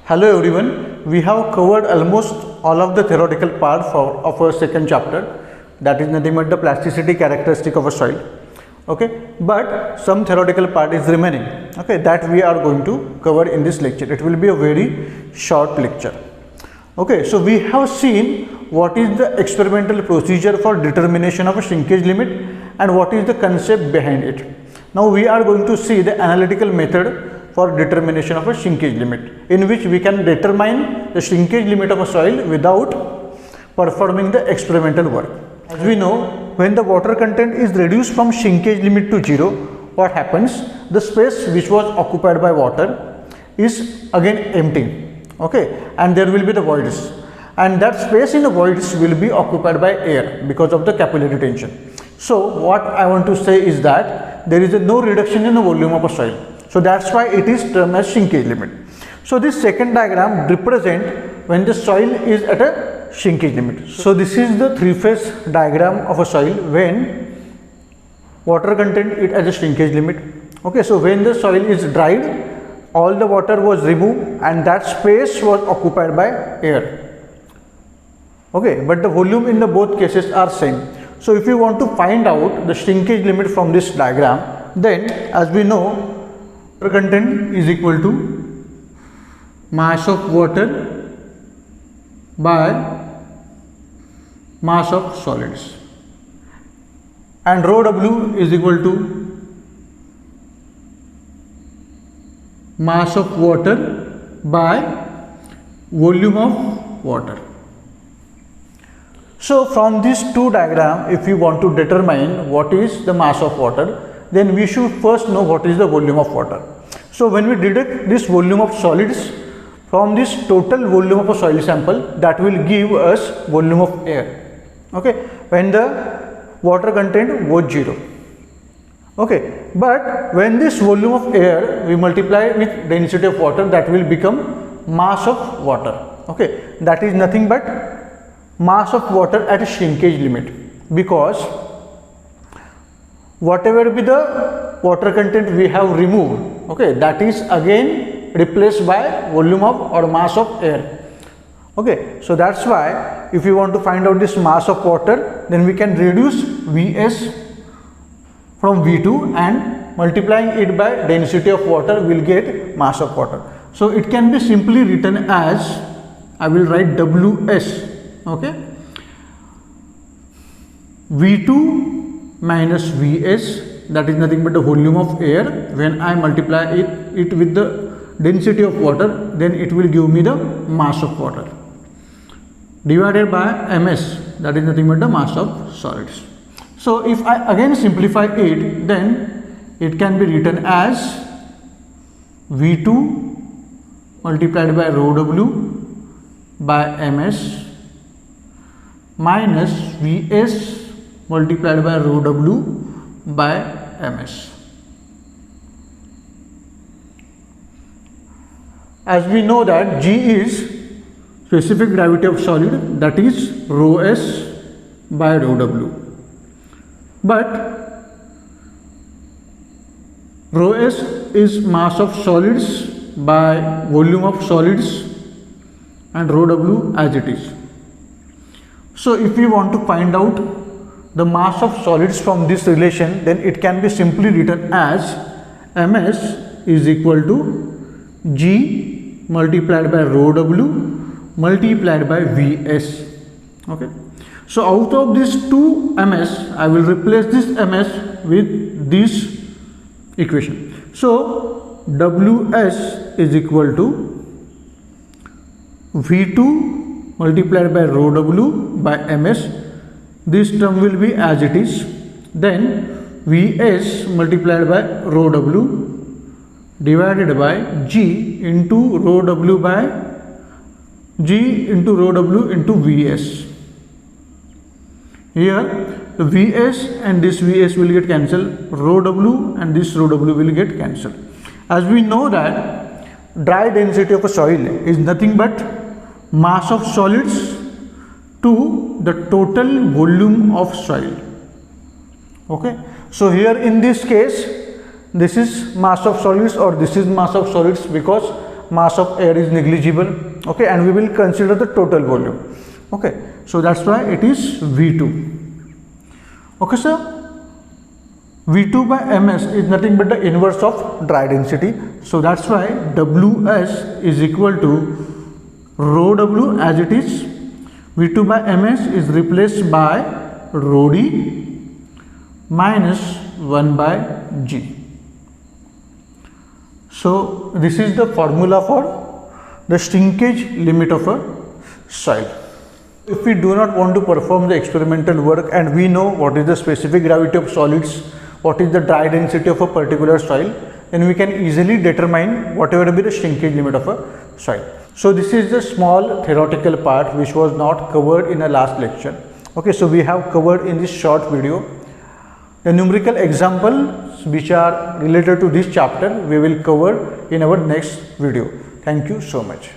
Hello everyone, we have covered almost all of the theoretical part of our second chapter, that is nothing but the plasticity characteristic of a soil. Okay, but some theoretical part is remaining, okay, that we are going to cover in this lecture. It will be a very short lecture. Okay, so we have seen what is the experimental procedure for determination of a shrinkage limit and what is the concept behind it. Now we are going to see the analytical method for determination of a shrinkage limit, in which we can determine the shrinkage limit of a soil without performing the experimental work. As we know, when the water content is reduced from shrinkage limit to 0, what happens? The space which was occupied by water is again empty, okay, and there will be the voids, and that space in the voids will be occupied by air because of the capillary tension. So what I want to say is that there is no reduction in the volume of a soil. So that's why it is termed as shrinkage limit. So this second diagram represent when the soil is at a shrinkage limit. So this is the three-phase diagram of a soil when water content is at a shrinkage limit. Okay, so when the soil is dried, all the water was removed and that space was occupied by air. Okay, but the volume in the both cases are same. So if you want to find out the shrinkage limit from this diagram, then as we know, water content is equal to mass of water by mass of solids, and rho W is equal to mass of water by volume of water. So from these two diagrams, if you want to determine what is the mass of water, then we should first know what is the volume of water. So when we deduct this volume of solids from this total volume of a soil sample, that will give us volume of air, okay, when the water content was 0. Okay, but when this volume of air we multiply with density of water, that will become mass of water. Okay, that is nothing but mass of water at a shrinkage limit, because whatever be the water content we have removed, okay, that is again replaced by volume of or mass of air. Okay, so that's why if you want to find out this mass of water, then we can reduce Vs from V2 and multiplying it by density of water will get mass of water. So it can be simply written as, I will write Ws, okay, V2 minus Vs, that is nothing but the volume of air. When I multiply it with the density of water, then it will give me the mass of water, divided by Ms, that is nothing but the mass of solids. So if I again simplify it, then it can be written as V2 multiplied by rho W by Ms minus Vs multiplied by rho W by Ms. As we know that G is specific gravity of solid, that is rho S by rho W. But rho S is mass of solids by volume of solids and rho W as it is. So if we want to find out the mass of solids from this relation, then it can be simply written as Ms is equal to G multiplied by rho W multiplied by Vs. Okay. So out of these two Ms, I will replace this Ms with this equation. So Ws is equal to V2 multiplied by rho W by Ms. This term will be as it is. Then Vs multiplied by rho W divided by G into rho W by G into rho W into Vs. Here the Vs and this Vs will get cancelled, rho W and this rho W will get cancelled. As we know that dry density of a soil is nothing but mass of solids to the total volume of soil. Okay, so here in this case this is mass of solids or this is mass of solids, because mass of air is negligible, okay, and we will consider the total volume, okay. So that's why it is V2. Okay, sir. V2 by ms is nothing but the inverse of dry density. So that's why Ws is equal to rho W as it is. V2 by ms is replaced by rho d minus 1 by g. So this is the formula for the shrinkage limit of a soil. If we do not want to perform the experimental work and we know what is the specific gravity of solids, what is the dry density of a particular soil, then we can easily determine whatever will be the shrinkage limit of a soil. So this is the small theoretical part which was not covered in the last lecture. Okay, so we have covered in this short video the numerical examples which are related to this chapter we will cover in our next video. Thank you so much.